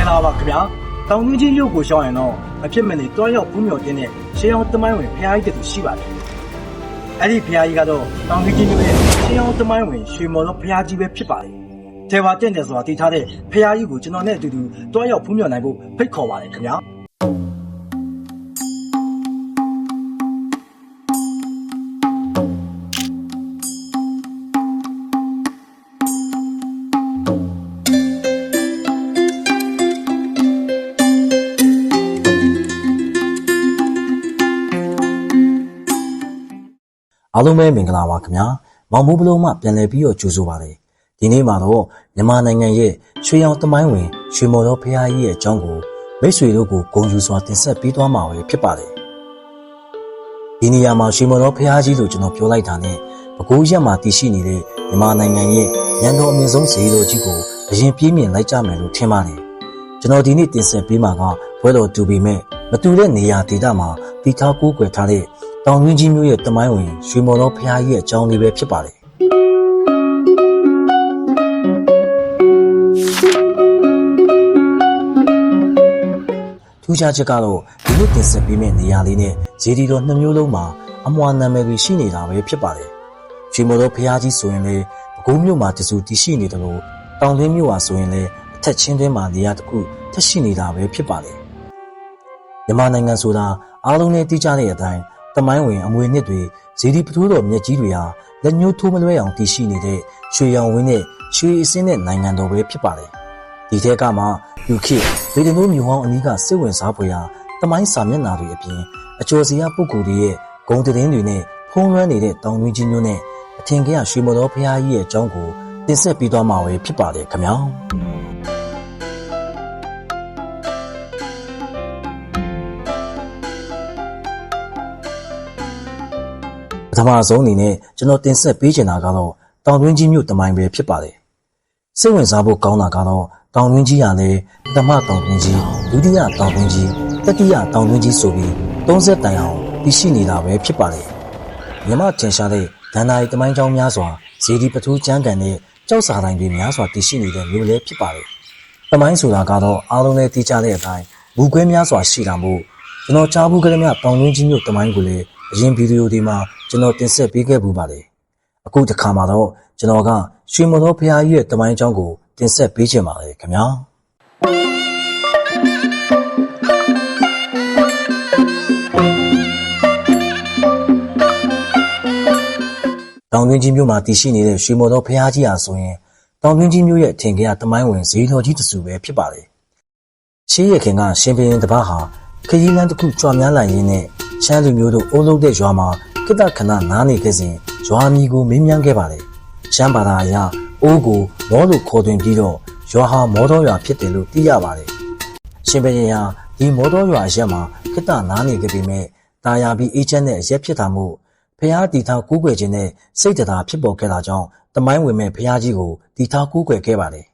လာပါခင်ဗျာတောင်တွင်းကြီးမြို့ကိုရှောင်းရင်တော့မဖြစ်မနေတွားရောက်ဖူးမြော်တင်းတဲ့ရှေးအောင်တမိုင်းဝင်ဖျားကြီးတူရှိပါတယ်အဲ့ဒီဖျားကြီးကတော့တောင်တွင်းကြီးမြို့ရဲ့ရှေးအောင်တမိုင်းဝင်ရွှေမော်တော်ဖျားကြီးပဲဖြစ်ပါတယ်ထေဝါတင့်တယ်ဆိုတာတည်ထားတဲ့ဖျားကြီးကိုကျွန်တော်နဲ့အတူတူတွားရောက်ဖူးမြော်နိုင်ဖို့ဖိတ်ခေါ်ပါတယ်ခင်ဗျာအားလုံးပဲမင်္ဂလာပါခင်ဗျာမောင်မိုးဘလုံးမှပြန်လည်ပြီးတော့ကြိုဆိုပါရစေဒီနေ့မှာတော့မြန်မာနိုင်ငံရဲ့ရွှေရောင်တမိုင်းဝင်ရွှေမော်တော်ဖျားကြီးရဲ့အကြောင်းကိုမိတ်ဆွေတို့ကိုဂုဏ်ယူစွာတင်ဆက်ပေးသွားမှာပဲဖြစ်ပါတယ်ဒီနေရာမှာရွှေမော်တော်ဖျားကြီးလို့ကျွန်တော်ပြောလိုက်တာနဲ့ပဲခူးရက်မှာတည်ရှိနေတဲ့မြန်မာနိုင်ငံရဲ့ရန်တော်အမြင့်ဆုံးဈေးတော်ကြီးကိုအရင်ပြေးမြင်လိုက်ကြမယ်လို့ထင်ပါတယ်ကျွန်တော်ဒီနေ့တင်ဆက်ပေးမှာကဘွဲတော်တူပေမဲ့မတူတဲ့နေရာဒေသမှာတည်ထားကိုးကွယ်ထားတဲ့တောင်တွင်းကြီးမျိုးရဲ့တမိုင်းဝင်ရွှေမော်တော်ဖျားကြီးရဲ့အကြောင်းလေးပဲဖြစ်ပါတယ်။ထူးခြားချက်ကတော့ဒီလိုတင်ဆက်ပေးမယ့်နေရာလေးနဲ့ဇေဒီတော်နှစ်မျိုးလုံးမှာအမွှာနာမည်တွေရှိနေတာပဲဖြစ်ပါတယ်။ရွှေမော်တော်ဖျားကြီးဆိုရင်လည်းပဲခူးမြို့မှာတစုတည်ရှိနေတယ်လို့တောင်တွင်းမြို့ဟာဆိုရင်လည်းအထက်ချင်းတွင်းမှာနေရာတစ်ခုထပ်ရှိနေတာပဲဖြစ်ပါတယ်။မြန်မာနိုင်ငံဆိုတာအားလုံးနဲ့သိကြတဲ့အတိုင်းတမိုင်းဝင်အမွေနှစ်တွေဇေဒီပထိုးတော်မြတ်ကြီးတွေဟာလက်ညှိုးထိုးမလွဲအောင်တည်ရှိနေတဲ့ရွှေရောင်ဝင်းနဲ့ရွှေအစင်းတဲ့နိုင်ငံတော်ပဲဖြစ်ပါတယ်။ဒီထဲကမှယူခေဗေဒနိုးမြို့ဟောင်းအနီးကစိတ်ဝင်စားဖွယ်ရာတမိုင်းစာမျက်နှာတွေအပြင်အကျော်စရာပုဂ္ဂိုလ်တွေရဲ့ဂုဏ်သတင်းတွေနဲ့ဖုံးလွှမ်းနေတဲ့တောင်တွင်းကြီးမျိုးနဲ့အထင်ကရရွှေမော်တော်ဖျားကြီးရဲ့အကြောင်းကိုတင်ဆက်ပေးသွားမှာပဲဖြစ်ပါတယ်ခင်ဗျာ။ပထမဆုံးအနေနဲ့ကျွန်တော်တင်ဆက်ပေးချင်တာကတော့တောင်တွင်းကြီးမြို့တမိုင်းပဲဖြစ်ပါတယ်။စိတ်ဝင်စားဖို့ကောင်းတာကတော့တောင်တွင်းကြီးကလည်းပထမတောင်တွင်းကြီးဒုတိယတောင်တွင်းကြီးတတိယတောင်တွင်းကြီးဆိုပြီး30တိုင်အောင်တည်ရှိနေတာပဲဖြစ်ပါတယ်။မြမထင်ရှားတဲ့ဒဏ္ဍာရီတမိုင်းကြောင်းများစွာဇေဒီပထိုးကျမ်းကန်နဲ့ကြောက်စာတိုင်းတွေများစွာတည်ရှိနေတဲ့မြို့လည်းဖြစ်ပါတယ်။တမိုင်းဆိုတာကတော့အားလုံးလည်းသိကြတဲ့အတိုင်းမူကွဲများစွာရှိတာမို့ကျွန်တော်ကြားဘူးကြတဲ့တောင်တွင်းကြီးမြို့တမိုင်းကိုလည်းအရင်ဗီဒီယိုဒီမှာကျွန်တော်တင်ဆက်ပေးခဲ့ပူပါတယ်။အခုတစ်ခါမှာတော့ကျွန်တော်ကရွှေမော်တော်ဖျားကြီးရဲ့တမိုင်းအကြောင်းကိုတင်ဆက်ပေးချင်ပါတယ်ခင်ဗျာ။တောင်တွင်းကြီးမြို့မှာတည်ရှိနေတဲ့ရွှေမော်တော်ဖျားကြီးဟာဆိုရင်တောင်တွင်းကြီးမြို့ရဲ့အထင်ကရတမိုင်းဝင်ဈေးတော်ကြီးတစ်စုပဲဖြစ်ပါတယ်။ရှေးရခင်ကရှင်ဘုရင်တစ်ပါးဟာခရီးလမ်းတစ်ခုကြွများလာရင်းနဲ့ချမ်းလူမျိုးတို့အုံလုံးတဲ့ရွာမှာကိတ္တခဏနားနေခဲ့စဉ်ရွာမီကိုမေးမြန်းခဲ့ပါတယ်။ရှမ်းဘာသာအရအိုးကိုမောလို့ခေါ်တွင်ပြီးတော့ရွာဟာမောတော်ရွာဖြစ်တယ်လို့သိရပါတယ်။ရှင်ဘုရင်ဟာဒီမောတော်ရွာအရက်မှာကိတ္တနားနေခဲ့ပေမဲ့တာယာပြီးအေးချမ်းတဲ့အရက်ဖြစ်တာမို့ဖျားတီထားကူးကွယ်ခြင်းနဲ့စိတ်တရားဖြစ်ပေါ်ခဲ့တာကြောင့်တမိုင်းဝင်မဲ့ဖျားကြီးကိုတီထားကူးကွယ်ခဲ့ပါတယ်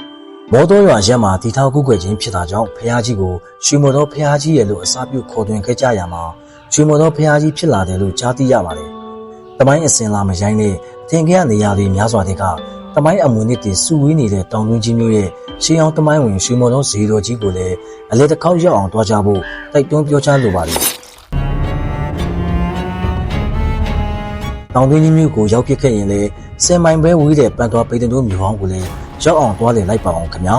။မောတော်ရွာရက်မှာတီထားကူးကွယ်ခြင်းဖြစ်တာကြောင့်ဖျားကြီးကိုရွှေမော်တော်ဖျားကြီးရဲ့လို့အစာပြုခေါ်တွင်ခဲ့ကြရမှာရွှေမော်တော်ဖျားကြီးဖြစ်လာတယ်လို့ကြားသိရပါတယ်။တမိုင်းအစဉ်လာမရိုင်းနဲ့အထင်ကရနေရာတွေများစွာတွေကတမိုင်းအမွေနှစ်တွေစုဝေးနေတဲ့တောင်တွင်းကြီးမျိုးရဲ့ရှေးအောင်တမိုင်းဝင်ရွှေမော်တော်ဈေးတော်ကြီးကိုလည်းအလဲတစ်ခေါက်ရောက်အောင်တွားကြဖို့တိုက်တွန်းပြောကြားလိုပါတယ်။တောင်တွင်းကြီးမျိုးကိုရောက်ဖြစ်ခဲ့ရင်လည်း10မိုင်ပဲဝေးတဲ့ပန်တော်ပေတင်တို့မြို့ဟောင်းကိုလည်းရောက်အောင်တွားလည်လိုက်ပါအောင်ခင်ဗျာ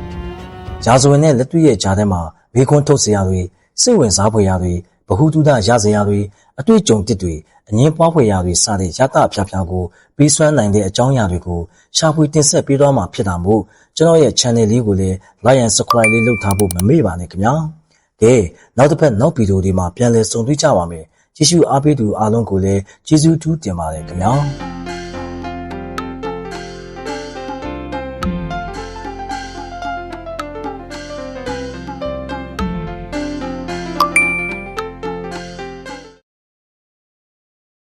။ရာဇဝင်နဲ့လက်တွေ့ရဲ့ကြားထဲမှာဘေးခွန်းထုတ်စရာတွေစိတ်ဝင်စားဖွယ်ရာတွေဗဟုသုတရစရာတွေအတွေ့အကြုံတစ်တွေအငင်းပွားဖွယ်ရာတွေစတဲ့ရတဖြားဖြားကိုပေးစွမ်းနိုင်တဲ့အကြောင်းအရာတွေကိုရှာဖွေတင်ဆက်ပေးသွားမှာဖြစ်တာမို့ကျွန်တော်ရဲ့ channel လေးကိုလည်း like and subscribe လေးလုပ်ထားဖို့မမေ့ပါနဲ့ခင်ဗျာ။ကဲနောက်တစ်ဖက်နောက်ဗီဒီယိုဒီမှာပြန်လည်ဆုံတွေ့ကြပါမယ်။ကြည့်ရှုအားပေးသူအားလုံးကိုလည်းကျေးဇူးတူးတင်ပါတယ်ခင်ဗျာ။